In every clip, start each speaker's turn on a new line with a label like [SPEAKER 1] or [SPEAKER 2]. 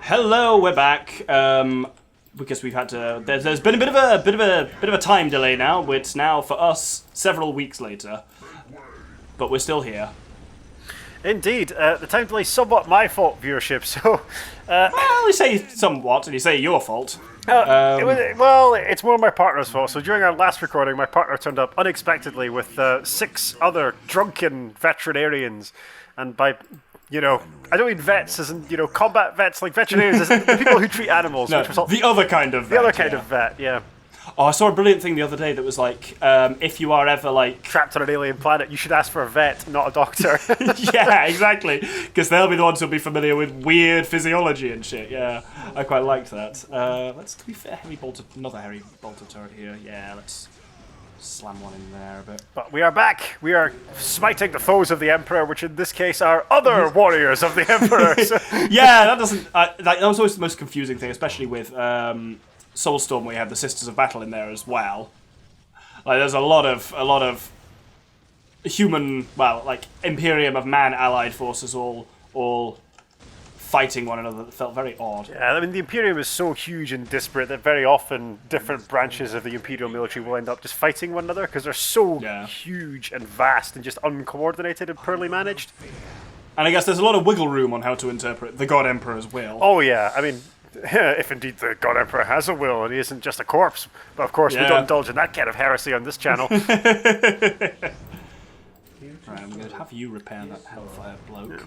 [SPEAKER 1] Hello, we're back. Because we've had to. There's been a bit of a time delay now. It's now for us several weeks later, but we're still here.
[SPEAKER 2] Indeed, the time delay is somewhat my fault, viewership. So,
[SPEAKER 1] well, you say somewhat, and you say your fault.
[SPEAKER 2] It's more my partner's fault. So during our last recording, my partner turned up unexpectedly with 6 other drunken veterinarians, and by I don't mean vets as in combat vets, like veterinarians as in the people who treat animals.
[SPEAKER 1] No,
[SPEAKER 2] which was all,
[SPEAKER 1] the other kind of vet.
[SPEAKER 2] The other kind of vet, yeah.
[SPEAKER 1] Oh, I saw a brilliant thing the other day that was like, if you are ever like
[SPEAKER 2] trapped on an alien planet, you should ask for a vet, not a doctor.
[SPEAKER 1] Yeah, exactly, because they'll be the ones who'll be familiar with weird physiology and shit. Yeah, I quite liked that. Let's, to be fair, another heavy bolter turret here. Yeah, let's slam one in there a bit.
[SPEAKER 2] But we are back. We are smiting the foes of the Emperor, which in this case are other warriors of the Emperor.
[SPEAKER 1] Yeah, that doesn't. That was always the most confusing thing, especially with Soulstorm, where you have the Sisters of Battle in there as well. Like, there's a lot of human, well, like Imperium of Man allied forces all fighting one another. That felt very odd.
[SPEAKER 2] Yeah, I mean, the Imperium is so huge and disparate that very often different branches of the Imperial military will end up just fighting one another because they're so huge and vast and just uncoordinated and poorly managed.
[SPEAKER 1] And I guess there's a lot of wiggle room on how to interpret the God Emperor's will.
[SPEAKER 2] Oh yeah, I mean, if indeed the God Emperor has a will and he isn't just a corpse. But of course, we don't indulge in that kind of heresy on this channel.
[SPEAKER 1] Right, I'm going to have you repair that Hellfire bloke.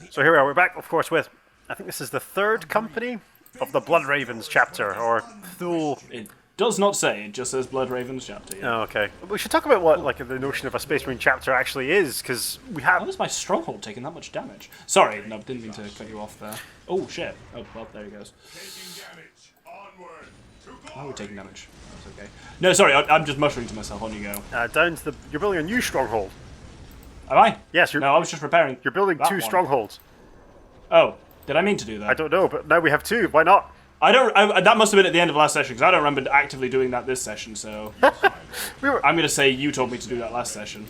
[SPEAKER 2] So here we are, we're back, of course, with, I think this is the 3rd company of the Blood Ravens chapter, or Thule.
[SPEAKER 1] It does not say, it just says Blood Ravens chapter. Yeah.
[SPEAKER 2] Oh, okay. We should talk about what the notion of a Space Marine chapter actually is, because we have...
[SPEAKER 1] How is my stronghold taking that much damage? Sorry, no, didn't mean to cut you off there. Oh, shit. Oh, well, there he goes. Oh, we're taking damage. That's okay. No, sorry, I'm just mushrooming to myself. On you go.
[SPEAKER 2] Down to the... You're building a new stronghold.
[SPEAKER 1] Am I?
[SPEAKER 2] Yes,
[SPEAKER 1] No, I was just repairing.
[SPEAKER 2] You're building 2 strongholds.
[SPEAKER 1] Oh, did I mean to do that?
[SPEAKER 2] I don't know, but now we have 2. Why not?
[SPEAKER 1] That must have been at the end of last session, because I don't remember actively doing that this session, so... I'm going to say you told me to do that last session.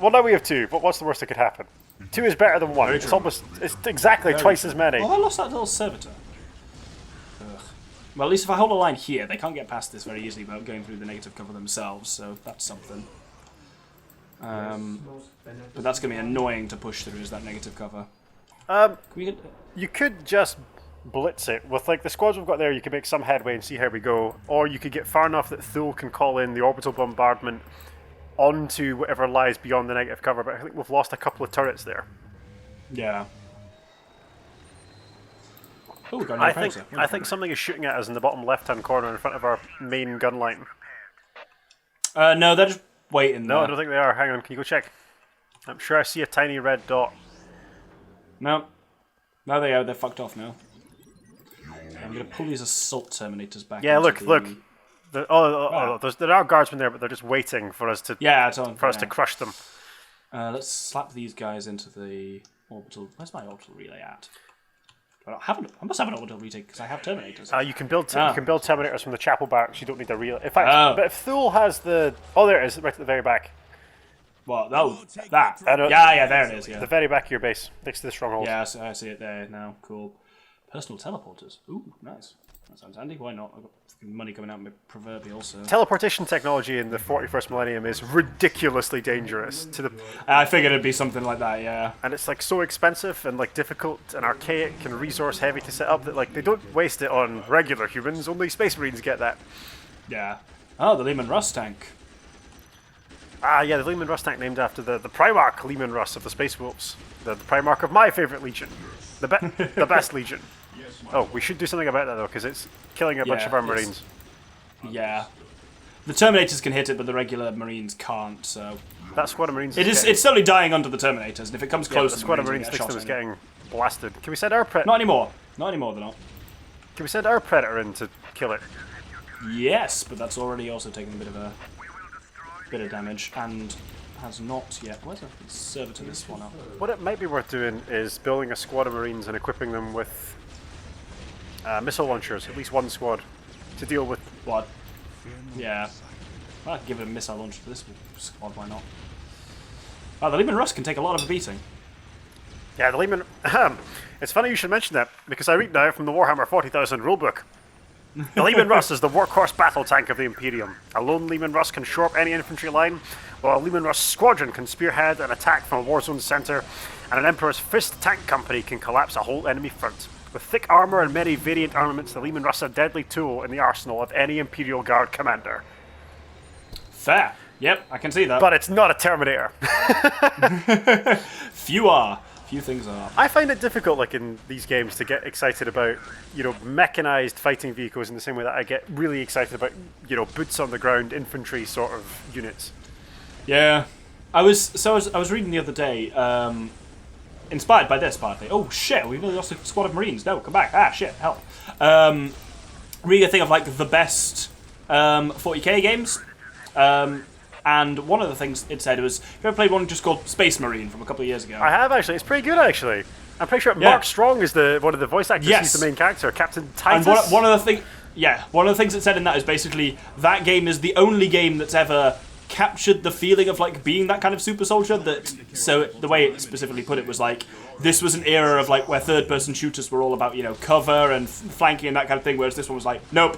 [SPEAKER 2] Well, now we have 2, but what's the worst that could happen? 2 is better than 1. It's exactly twice as many.
[SPEAKER 1] Well, I lost that little servitor. Ugh. Well, at least if I hold a line here, they can't get past this very easily without going through the negative cover themselves, so that's something. But that's going to be annoying to push through, is that negative cover.
[SPEAKER 2] You could just blitz it. With like the squads we've got there, you can make some headway and see how we go. Or you could get far enough that Thule can call in the orbital bombardment onto whatever lies beyond the negative cover, but I think we've lost a couple of turrets there.
[SPEAKER 1] Yeah. Oh, we got
[SPEAKER 2] I think something is shooting at us in the bottom left-hand corner in front of our main gun line.
[SPEAKER 1] No, they're just waiting there.
[SPEAKER 2] No, I don't think they are. Hang on, can you go check? I'm sure I see a tiny red dot.
[SPEAKER 1] No. No, they are. They're fucked off now. I'm going to pull these assault terminators back.
[SPEAKER 2] Yeah, look. There are guardsmen there, but they're just waiting for us to us to crush them.
[SPEAKER 1] Let's slap these guys into the orbital. Where's my orbital relay at? I must have an orbital relay because I have terminators.
[SPEAKER 2] You can build terminators from the chapel barracks. You don't need a relay. In fact, but if Thule has the there it is, right at the very back.
[SPEAKER 1] What? Oh, that. Yeah, there it is. Yeah,
[SPEAKER 2] the very back of your base, next to the stronghold.
[SPEAKER 1] Yeah, I see it there now. Cool. Personal teleporters. Ooh, nice. That sounds handy. Why not? I've got money coming out of my proverbial, so...
[SPEAKER 2] Teleportation technology in the 41st millennium is ridiculously dangerous.
[SPEAKER 1] I figured it'd be something like that, yeah.
[SPEAKER 2] And it's like so expensive and like difficult and archaic and resource heavy to set up that like they don't waste it on regular humans. Only Space Marines get that.
[SPEAKER 1] Yeah. Oh, the Lehman Russ tank.
[SPEAKER 2] Yeah, the Lehman Russ tank named after the Primarch Lehman Russ of the Space Wolves. The Primarch of my favourite legion. The best legion. Oh, we should do something about that though, because it's killing a bunch of our Marines.
[SPEAKER 1] Yeah. The Terminators can hit it, but the regular Marines can't, so...
[SPEAKER 2] That squad of Marines
[SPEAKER 1] it's slowly dying under the Terminators, and if it comes close
[SPEAKER 2] the squad of Marines next to them is getting blasted. Can we send our Predator...
[SPEAKER 1] Not anymore. Not anymore, they're not.
[SPEAKER 2] Can we send our Predator in to kill it?
[SPEAKER 1] Yes, but that's already also taken a bit of damage, and has not yet. Where's the servitor this one up?
[SPEAKER 2] What it might be worth doing is building a squad of Marines and equipping them with missile launchers, at least one squad, to deal with...
[SPEAKER 1] What? Yeah. I could give it a missile launcher for this squad, why not? Oh, the Lehman Russ can take a lot of a beating.
[SPEAKER 2] Yeah, the Leman... It's funny you should mention that, because I read now from the Warhammer 40,000 rulebook. The Leman Russ is the workhorse battle tank of the Imperium. A lone Leman Russ can shore up any infantry line, while a Leman Russ squadron can spearhead an attack from a war zone center, and an Emperor's Fist tank company can collapse a whole enemy front. With thick armor and many variant armaments, the Leman Russ is a deadly tool in the arsenal of any Imperial Guard commander.
[SPEAKER 1] Fair. Yep, I can see that.
[SPEAKER 2] But it's not a Terminator.
[SPEAKER 1] Few things are.
[SPEAKER 2] I find it difficult, like in these games, to get excited about, mechanized fighting vehicles in the same way that I get really excited about, boots on the ground infantry sort of units.
[SPEAKER 1] Yeah, I was reading the other day, inspired by this partly. Oh shit, we really lost a squad of Marines. No, come back. Ah shit, help. Reading a thing of like the best 40k games. And one of the things it said was, have you ever played one just called Space Marine from a couple of years ago?
[SPEAKER 2] I have, actually. It's pretty good, actually. I'm pretty sure Mark Strong is one of the voice actors.
[SPEAKER 1] Yes.
[SPEAKER 2] He's the main character, Captain Titus.
[SPEAKER 1] And one of the things it said in that is basically that game is the only game that's ever captured the feeling of like being that kind of super soldier. So the way it specifically put it was like, this was an era of like where third-person shooters were all about cover and flanking and that kind of thing, whereas this one was like, nope.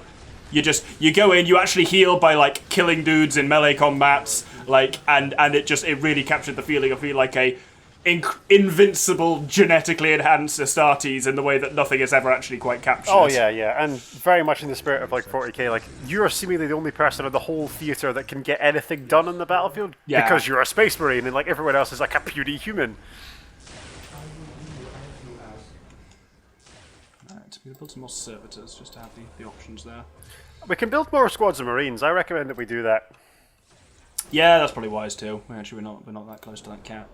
[SPEAKER 1] You go in, you actually heal by like killing dudes in melee combats, like and it really captured the feeling of being like a invincible, genetically enhanced Astartes in the way that nothing is ever actually quite captured.
[SPEAKER 2] Oh yeah, and very much in the spirit of like 40k, like you're seemingly the only person in the whole theater that can get anything done on the battlefield because you're a space marine, and like everyone else is like a puny human.
[SPEAKER 1] Alright, we're gonna build some more servitors just to have the options there.
[SPEAKER 2] We can build more squads of Marines. I recommend that we do that.
[SPEAKER 1] Yeah, that's probably wise too. Actually, we're not that close to that cap.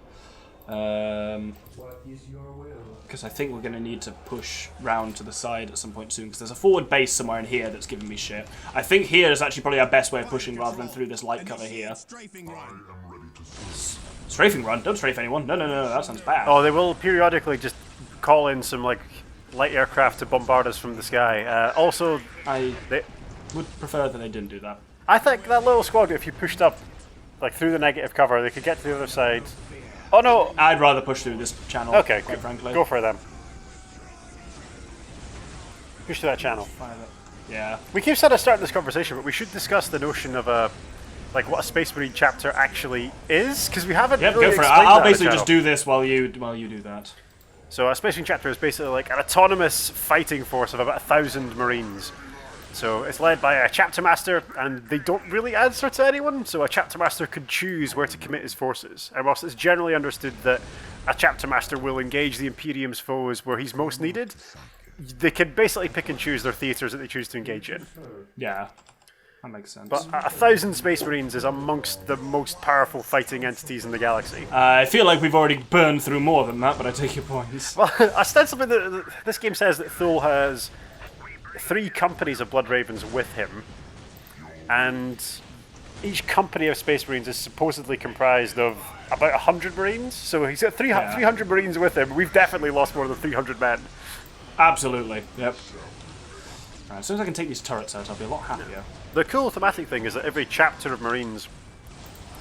[SPEAKER 1] Because I think we're going to need to push round to the side at some point soon. Because there's a forward base somewhere in here that's giving me shit. I think here is actually probably our best way of pushing rather than through this light cover here. Strafing run? Don't strafe anyone. No, that sounds bad.
[SPEAKER 2] Oh, they will periodically just call in some like light aircraft to bombard us from the sky. Also,
[SPEAKER 1] I would prefer that they didn't do that.
[SPEAKER 2] I think that little squad, if you pushed up like through the negative cover, they could get to the other side. Oh no!
[SPEAKER 1] I'd rather push through this channel.
[SPEAKER 2] Okay,
[SPEAKER 1] quite frankly.
[SPEAKER 2] Go for them. Push through that channel.
[SPEAKER 1] Yeah.
[SPEAKER 2] We keep saying to start this conversation, but we should discuss the notion of what a Space Marine chapter actually is, because we haven't.
[SPEAKER 1] Yep,
[SPEAKER 2] really
[SPEAKER 1] go for it.
[SPEAKER 2] explained
[SPEAKER 1] I'll
[SPEAKER 2] that
[SPEAKER 1] basically
[SPEAKER 2] in the
[SPEAKER 1] just do this while you do that.
[SPEAKER 2] So a Space Marine chapter is basically like an autonomous fighting force of about 1,000 Marines. So it's led by a Chapter Master, and they don't really answer to anyone, so a Chapter Master could choose where to commit his forces. And whilst it's generally understood that a Chapter Master will engage the Imperium's foes where he's most needed, they can basically pick and choose their theatres that they choose to engage in.
[SPEAKER 1] Yeah, that makes sense.
[SPEAKER 2] But 1,000 Space Marines is amongst the most powerful fighting entities in the galaxy.
[SPEAKER 1] I feel like we've already burned through more than that, but I take your points.
[SPEAKER 2] Well, ostensibly, this game says that Thule has 3 companies of Blood Ravens with him, and each company of Space Marines is supposedly comprised of about 100 Marines, so he's got 300 Marines with him. We've definitely lost more than 300 men.
[SPEAKER 1] Absolutely, yep. Right, as soon as I can take these turrets out, I'll be a lot happier.
[SPEAKER 2] The cool thematic thing is that every chapter of Marines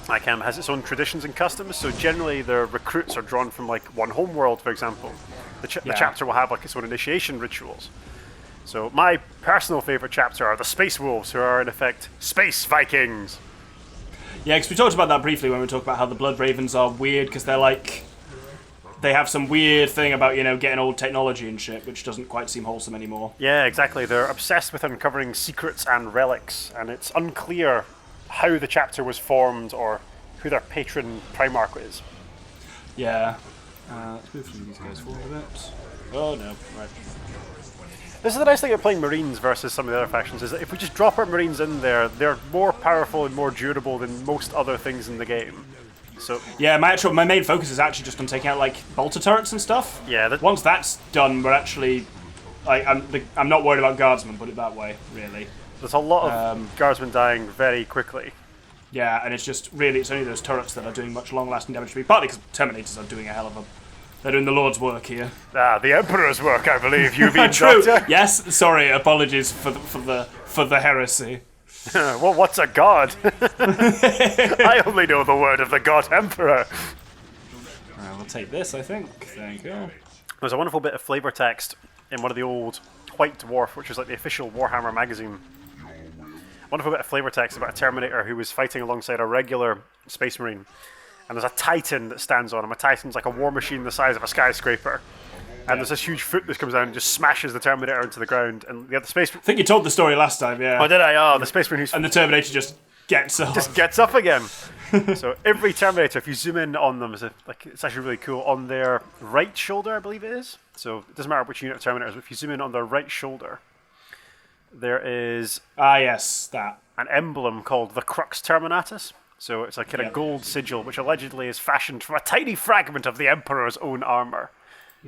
[SPEAKER 2] has its own traditions and customs, so generally their recruits are drawn from like one homeworld, for example. The chapter will have like its own initiation rituals. So my personal favourite chapter are the Space Wolves, who are in effect Space Vikings.
[SPEAKER 1] Yeah, because we talked about that briefly when we talked about how the Blood Ravens are weird, because they're like... They have some weird thing about, getting old technology and shit, which doesn't quite seem wholesome anymore.
[SPEAKER 2] Yeah, exactly. They're obsessed with uncovering secrets and relics, and it's unclear how the chapter was formed or who their patron Primarch is.
[SPEAKER 1] Yeah. Let's move through these guys forward a bit. Oh no, right.
[SPEAKER 2] This is the nice thing about playing Marines versus some of the other factions, is that if we just drop our Marines in there, they're more powerful and more durable than most other things in the game. So
[SPEAKER 1] yeah, my main focus is actually just on taking out like bolter turrets and stuff.
[SPEAKER 2] Yeah.
[SPEAKER 1] Once that's done, we're actually, I'm not worried about guardsmen. Put it that way, really.
[SPEAKER 2] There's a lot of guardsmen dying very quickly.
[SPEAKER 1] Yeah, and it's only those turrets that are doing much long-lasting damage to me. Partly because Terminators are doing a hell of a. They're doing the Lord's work here.
[SPEAKER 2] The Emperor's work, I believe. You mean
[SPEAKER 1] True.
[SPEAKER 2] Doctor?
[SPEAKER 1] Yes. Sorry. Apologies for the heresy.
[SPEAKER 2] Well, what's a god? I only know the word of the god Emperor.
[SPEAKER 1] We'll take this, I think. Thank you.
[SPEAKER 2] There's a wonderful bit of flavor text in one of the old White Dwarf, which was like the official Warhammer magazine. Wonderful bit of flavor text about a Terminator who was fighting alongside a regular Space Marine. And there's a Titan that stands on him. A Titan's like a war machine the size of a skyscraper. And there's this huge foot that comes down and just smashes the Terminator into the ground. And the other Space...
[SPEAKER 1] I think you told the story last time, yeah.
[SPEAKER 2] Oh, did I? Oh, the Space Marine who's...
[SPEAKER 1] And the Terminator just gets up.
[SPEAKER 2] Just gets up again. So every Terminator, if you zoom in on them, it's actually really cool. On their right shoulder, I believe it is. So it doesn't matter which unit of Terminators, but if you zoom in on their right shoulder, there is...
[SPEAKER 1] Ah, yes, that.
[SPEAKER 2] An emblem called the Crux Terminatus. So it's a kind of gold sigil, which allegedly is fashioned from a tiny fragment of the Emperor's own armor.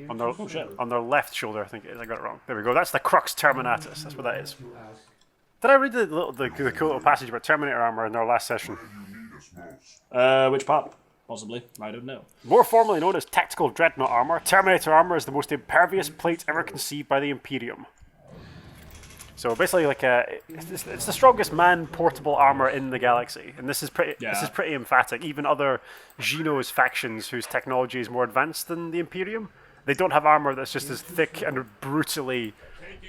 [SPEAKER 2] On their left shoulder, I think it is. I got it wrong. There we go. That's the Crux Terminatus. That's what that is. Did I read the cool little passage about Terminator armor in our last session?
[SPEAKER 1] Which part? Possibly. I don't know.
[SPEAKER 2] More formally known as Tactical Dreadnought armor, Terminator armor is the most impervious plate ever conceived by the Imperium. So basically, like it's the strongest man-portable armor in the galaxy, and this is pretty emphatic. Even other Genos factions whose technology is more advanced than the Imperium, they don't have armor that's just as thick and brutally,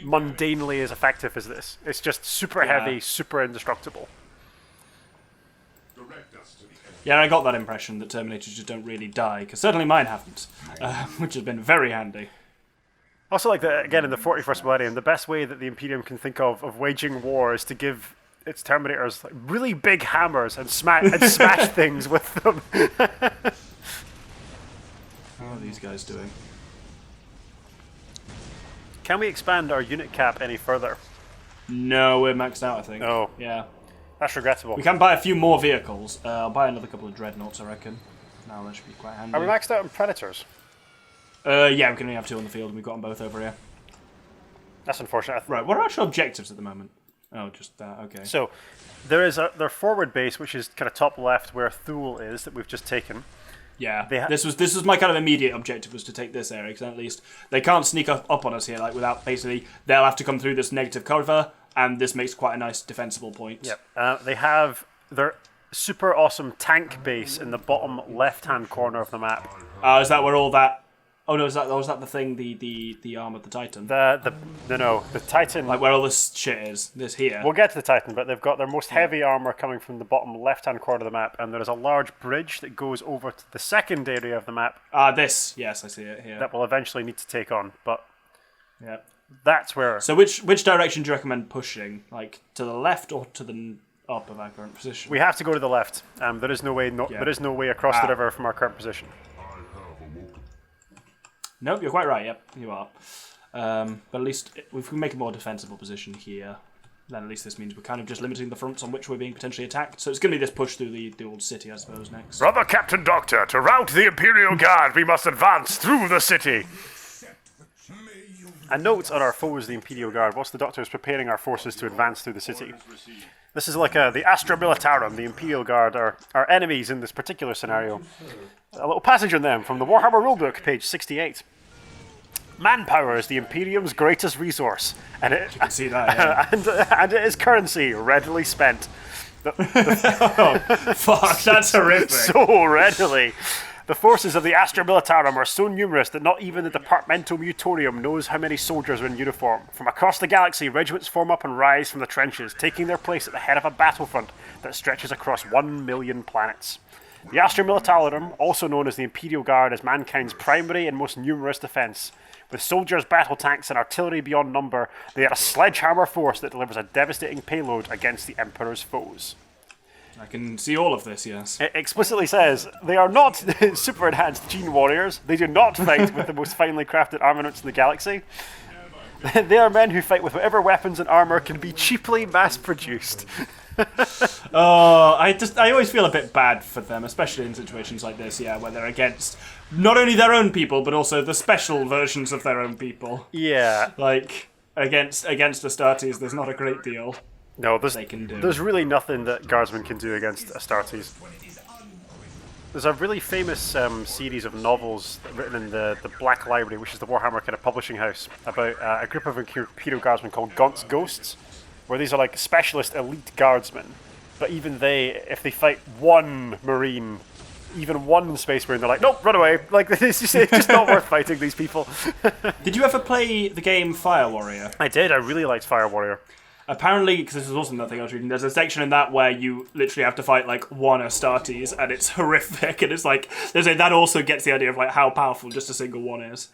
[SPEAKER 2] mundanely as effective as this. It's just super heavy, super indestructible.
[SPEAKER 1] Yeah, I got that impression that Terminators just don't really die, because certainly mine haven't, which has been very handy.
[SPEAKER 2] Also, like again in the 41st millennium, the best way that the Imperium can think of waging war is to give its Terminators like really big hammers and smash things with them.
[SPEAKER 1] How are these guys doing?
[SPEAKER 2] Can we expand our unit cap any further?
[SPEAKER 1] No, we're maxed out, I think.
[SPEAKER 2] Oh.
[SPEAKER 1] Yeah.
[SPEAKER 2] That's regrettable.
[SPEAKER 1] We can buy a few more vehicles. I'll buy another couple of dreadnoughts, I reckon. Now that should be quite handy.
[SPEAKER 2] Are we maxed out on Predators?
[SPEAKER 1] Yeah, we can only have 2 on the field, and we've got them both over here.
[SPEAKER 2] That's unfortunate.
[SPEAKER 1] Right, what are our actual objectives at the moment? Oh, just that, okay.
[SPEAKER 2] So, there is their forward base, which is kind of top left, where Thule is, that we've just taken.
[SPEAKER 1] Yeah, this was my kind of immediate objective, was to take this area, because at least they can't sneak up on us here, like, without basically, they'll have to come through this negative cover, and this makes quite a nice defensible point.
[SPEAKER 2] Yep. They have their super awesome tank base in the bottom left-hand corner of the map.
[SPEAKER 1] Is that where all that... Oh no, was that the thing, the arm of the Titan?
[SPEAKER 2] The Titan...
[SPEAKER 1] Like where all this shit is, this here.
[SPEAKER 2] We'll get to the Titan, but they've got their most heavy armor coming from the bottom left-hand corner of the map, and there is a large bridge that goes over to the second area of the map.
[SPEAKER 1] This, yes, I see it here.
[SPEAKER 2] That we'll eventually need to take on, but...
[SPEAKER 1] Yeah.
[SPEAKER 2] That's where...
[SPEAKER 1] So which direction do you recommend pushing? Like, to the left or to the up of our current position?
[SPEAKER 2] We have to go to the left. There is no way there is no way across the river from our current position.
[SPEAKER 1] Nope, you're quite right, yep, you are. But at least if we can make a more defensible position here, then at least this means we're kind of just limiting the fronts on which we're being potentially attacked. So it's going to be this push through the old city, I suppose, next.
[SPEAKER 2] Brother Captain Doctor, to rout the Imperial Guard, we must advance through the city. A note on our foes, the Imperial Guard, whilst the Doctor is preparing our forces to advance through the city. This is like the Astra Militarum, the Imperial Guard, are our enemies in this particular scenario. A little passage on them from the Warhammer Rulebook, page 68. Manpower is the Imperium's greatest resource, and it,
[SPEAKER 1] you can see that, yeah.
[SPEAKER 2] and it is currency readily spent.
[SPEAKER 1] Oh, fuck, that's horrific.
[SPEAKER 2] So readily. The forces of the Astra Militarum are so numerous that not even the Departmental Mutorium knows how many soldiers are in uniform. From across the galaxy, regiments form up and rise from the trenches, taking their place at the head of a battlefront that stretches across 1 million planets. The Astra Militarum, also known as the Imperial Guard, is mankind's primary and most numerous defence. With soldiers, battle tanks, and artillery beyond number, they are a sledgehammer force that delivers a devastating payload against the Emperor's foes.
[SPEAKER 1] I can see all of this, yes.
[SPEAKER 2] It explicitly says they are not super enhanced gene warriors. They do not fight with the most finely crafted armaments in the galaxy. They are men who fight with whatever weapons and armor can be cheaply mass-produced.
[SPEAKER 1] I always feel a bit bad for them, especially in situations like this, yeah, where they're against not only their own people, but also the special versions of their own people.
[SPEAKER 2] Yeah.
[SPEAKER 1] Like, against Astartes, there's not a great deal.
[SPEAKER 2] No,
[SPEAKER 1] they can do.
[SPEAKER 2] There's really nothing that Guardsmen can do against Astartes. There's a really famous series of novels written in the Black Library, which is the Warhammer kind of publishing house, about a group of Imperial Guardsmen called Gaunt's Ghosts, where these are like specialist elite guardsmen. But even they, if they fight one Marine even one Space Marine, they're like, nope, run away. Like, it's just not worth fighting these people.
[SPEAKER 1] Did you ever play the game Fire Warrior?
[SPEAKER 2] I did. I really liked Fire Warrior.
[SPEAKER 1] Apparently, because this was also another thing I was reading, there's a section in that where you literally have to fight like one Astartes, and it's horrific. And it's like, that also gets the idea of like how powerful just a single one is.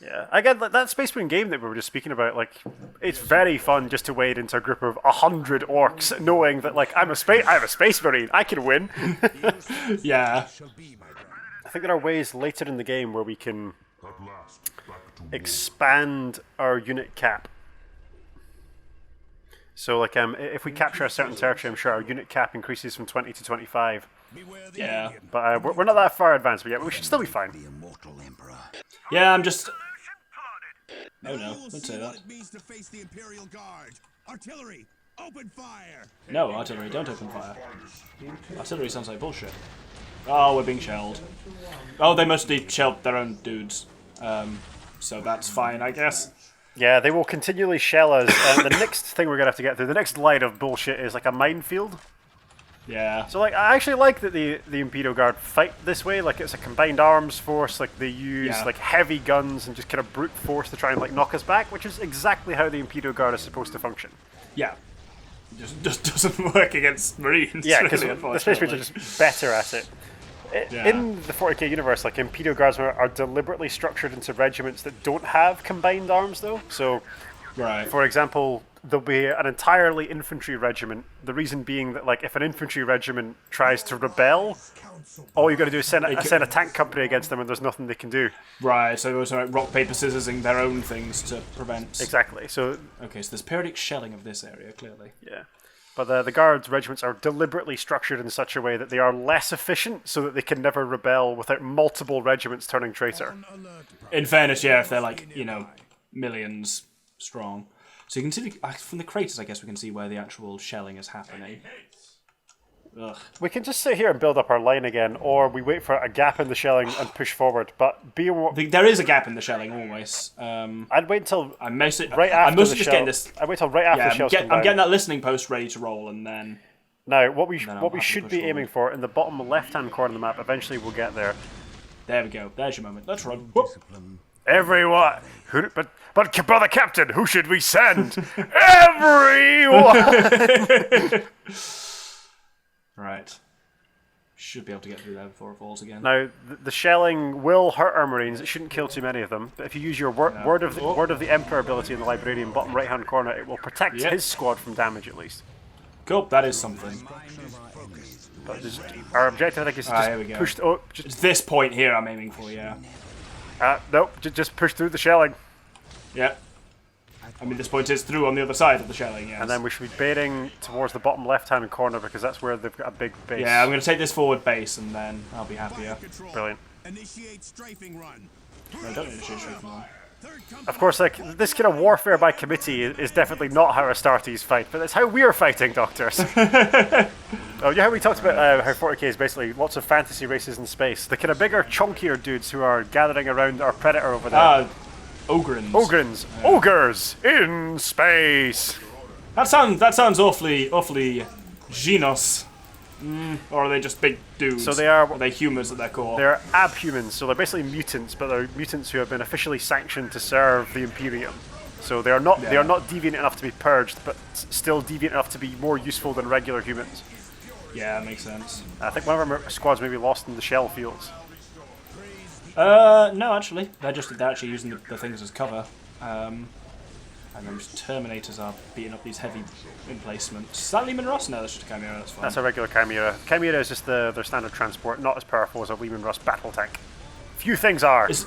[SPEAKER 2] Yeah, again, that Space Marine game that we were just speaking about, like, it's very fun just to wade into a group of 100 orcs, knowing that, like, I'm a Space Marine, I can win.
[SPEAKER 1] Yeah.
[SPEAKER 2] I think there are ways later in the game where we can expand our unit cap. So, like, if we capture a certain territory, I'm sure our unit cap increases from 20 to 25.
[SPEAKER 1] Yeah.
[SPEAKER 2] But we're not that far advanced, but yeah, we should still be fine.
[SPEAKER 1] Yeah, I'm just... Oh no, don't say that.
[SPEAKER 3] To face the Imperial Guard. Artillery, open fire.
[SPEAKER 1] No, artillery, don't open fire. Artillery sounds like bullshit. Oh, we're being shelled. Oh, they mostly shelled their own dudes. So that's fine, I guess.
[SPEAKER 2] Yeah, they will continually shell us. The next thing we're going to have to get through, the next line of bullshit is like a minefield.
[SPEAKER 1] Yeah.
[SPEAKER 2] So, like, I actually like that the Imperial Guard fight this way. Like, it's a combined arms force. Like, they use like heavy guns and just kind of brute force to try and like knock us back, which is exactly how the Imperial Guard is supposed to function.
[SPEAKER 1] Yeah. Just doesn't work against Marines.
[SPEAKER 2] Yeah, because
[SPEAKER 1] really,
[SPEAKER 2] the Space Marines are just better at it. In the 40k universe, like, Imperial Guards are deliberately structured into regiments that don't have combined arms, though. So, for example, there'll be an entirely infantry regiment. The reason being that, like, if an infantry regiment tries to rebel, all you've got to do is send a tank company against them, and there's nothing they can do.
[SPEAKER 1] Right. So they're also like rock paper scissorsing their own things to prevent.
[SPEAKER 2] Exactly. So.
[SPEAKER 1] Okay. So there's periodic shelling of this area, clearly.
[SPEAKER 2] Yeah. But the Guards regiments are deliberately structured in such a way that they are less efficient, so that they can never rebel without multiple regiments turning traitor.
[SPEAKER 1] In fairness, yeah, if they're like, millions strong. So you can see from the craters, I guess we can see where the actual shelling is happening. Ugh.
[SPEAKER 2] We can just sit here and build up our line again, or we wait for a gap in the shelling and push forward. But
[SPEAKER 1] there is a gap in the shelling always.
[SPEAKER 2] I'd wait until
[SPEAKER 1] I'm mostly
[SPEAKER 2] just
[SPEAKER 1] getting this.
[SPEAKER 2] I'd wait till right after the shells come down.
[SPEAKER 1] I'm getting that listening post ready to roll, and then.
[SPEAKER 2] Now, what we should be aiming for in the bottom left-hand corner of the map. Eventually, we'll get there.
[SPEAKER 1] There we go. There's your moment. Let's run.
[SPEAKER 2] Everyone, but brother Captain, who should we send? Everyone.
[SPEAKER 1] Right. Should be able to get through there before it falls again.
[SPEAKER 2] Now, the shelling will hurt our Marines. It shouldn't kill too many of them. But if you use your word of the Emperor ability in the Librarian bottom right-hand corner, it will protect his squad from damage at least.
[SPEAKER 1] Cool. That is something.
[SPEAKER 2] But our objective, I think, is to just push.
[SPEAKER 1] It's this point here I'm aiming for. Yeah.
[SPEAKER 2] Nope. Just push through the shelling.
[SPEAKER 1] Yeah. I mean, this point is through on the other side of the shelling, yes.
[SPEAKER 2] And then we should be baiting towards the bottom left-hand corner because that's where they've got a big base.
[SPEAKER 1] Yeah, I'm going to take this forward base and then I'll be happier.
[SPEAKER 2] Brilliant.
[SPEAKER 3] Initiate strafing run.
[SPEAKER 1] No, don't initiate strafing run.
[SPEAKER 2] Of course, like, this kind of warfare by committee is definitely not how Astartes fight, but it's how we're fighting, Doctors. Oh, yeah, how we talked about how 40k is basically lots of fantasy races in space. The kind of bigger, chunkier dudes who are gathering around our predator over there.
[SPEAKER 1] Ogrins.
[SPEAKER 2] Ogres in space.
[SPEAKER 1] That sounds awfully Genos. Or are they just big dudes?
[SPEAKER 2] So
[SPEAKER 1] are they humans at their core?
[SPEAKER 2] They're abhumans, so they're basically mutants, but they're mutants who have been officially sanctioned to serve the Imperium. So they are not deviant enough to be purged, but still deviant enough to be more useful than regular humans.
[SPEAKER 1] Yeah, that makes sense.
[SPEAKER 2] I think one of our squads may be lost in the shell fields.
[SPEAKER 1] No, actually. They're actually using the things as cover. And those Terminators are beating up these heavy emplacements. Is that Lehman Ross? No, that's just a Chimera, that's fine.
[SPEAKER 2] That's a regular Chimera. Chimera is just their standard transport, not as powerful as a Lehman Ross battle tank. Few things are.
[SPEAKER 1] Is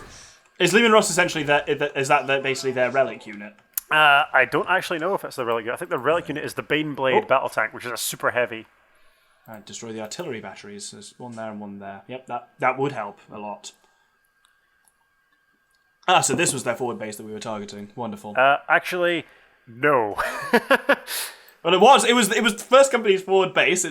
[SPEAKER 1] Lehman Ross essentially basically their relic unit?
[SPEAKER 2] I don't actually know if it's the relic unit. I think the relic unit is the Baneblade battle tank, which is a super heavy.
[SPEAKER 1] Destroy the artillery batteries. There's one there and one there. Yep, that would help a lot. So this was their forward base that we were targeting. Wonderful.
[SPEAKER 2] Actually, no.
[SPEAKER 1] Well, it was the first company's forward base.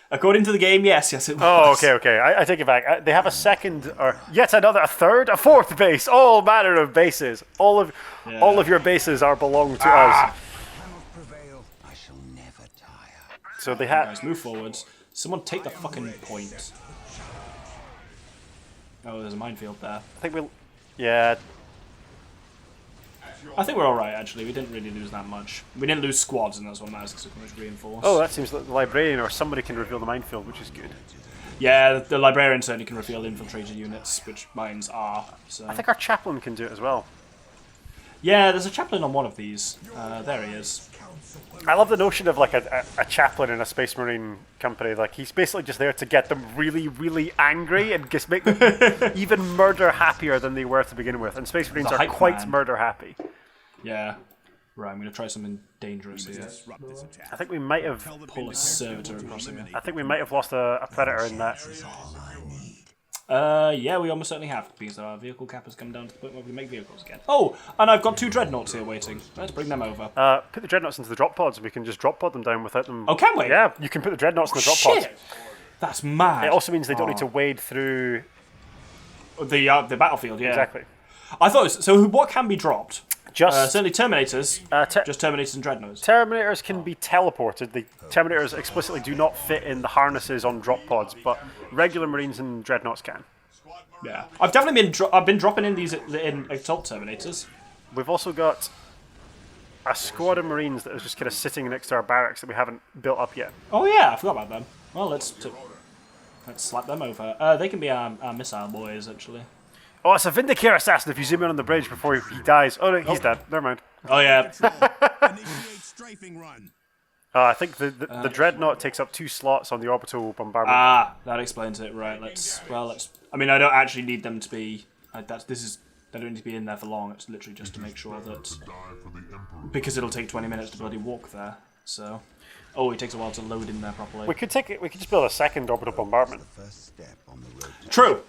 [SPEAKER 1] According to the game, yes, it was.
[SPEAKER 2] Oh, okay. I take it back. They have a second, or yet another, a third, a fourth base. All manner of bases. All of your bases belong to us.
[SPEAKER 1] So they have. Guys, move forwards. Someone take the fucking point. Oh, there's a minefield there.
[SPEAKER 2] I think we'll... Yeah.
[SPEAKER 1] I think we're alright, actually. We didn't really lose that much. We didn't lose squads, and that's what matters, because we can always reinforce.
[SPEAKER 2] Oh, that seems like the librarian or somebody can reveal the minefield, which is good.
[SPEAKER 1] Yeah, the librarian certainly can reveal infiltrated units, which mines are. So.
[SPEAKER 2] I think our chaplain can do it as well.
[SPEAKER 1] Yeah, there's a chaplain on one of these. There he is.
[SPEAKER 2] I love the notion of like a chaplain in a Space Marine company. Like he's basically just there to get them really, really angry and just make them even murder happier than they were to begin with. And Space Marines are quite murder happy.
[SPEAKER 1] Yeah. Right, I'm going to try something dangerous here.
[SPEAKER 2] I think we might have
[SPEAKER 1] pull a servitor across him.
[SPEAKER 2] I think we might have lost a predator in that.
[SPEAKER 1] Yeah, we almost certainly have, because our vehicle cap has come down to the point where we can make vehicles again. Oh, and I've got 2 dreadnoughts here waiting. Let's bring them over.
[SPEAKER 2] Put the dreadnoughts into the drop pods, and we can just drop pod them down without them.
[SPEAKER 1] Oh, can we?
[SPEAKER 2] Yeah, you can put the dreadnoughts in the drop pods.
[SPEAKER 1] That's mad.
[SPEAKER 2] It also means they don't need to wade through
[SPEAKER 1] the battlefield. Yeah,
[SPEAKER 2] exactly.
[SPEAKER 1] I thought so. What can be dropped?
[SPEAKER 2] Just
[SPEAKER 1] certainly Terminators. Just Terminators and Dreadnoughts.
[SPEAKER 2] Terminators can be teleported. The Terminators explicitly do not fit in the harnesses on drop pods, but regular Marines and Dreadnoughts can.
[SPEAKER 1] Yeah, I've definitely been dropping in these in Exalt Terminators.
[SPEAKER 2] We've also got a squad of Marines that is just kind of sitting next to our barracks that we haven't built up yet.
[SPEAKER 1] Oh yeah, I forgot about them. Well, let's slap them over. They can be our missile boys, actually.
[SPEAKER 2] Oh, it's a Vindicator assassin if you zoom in on the bridge before he dies. Oh, no, he's dead. Never mind.
[SPEAKER 1] Oh, yeah.
[SPEAKER 2] I think the Dreadnought takes up 2 slots on the orbital bombardment.
[SPEAKER 1] Ah, that explains it. Right, let's... I mean, I don't actually need them to be... They don't need to be in there for long. It's literally just to make sure that... Because it'll take 20 minutes to bloody walk there, so... Oh, it takes a while to load in there properly.
[SPEAKER 2] We could just build a second orbital bombardment.
[SPEAKER 1] True.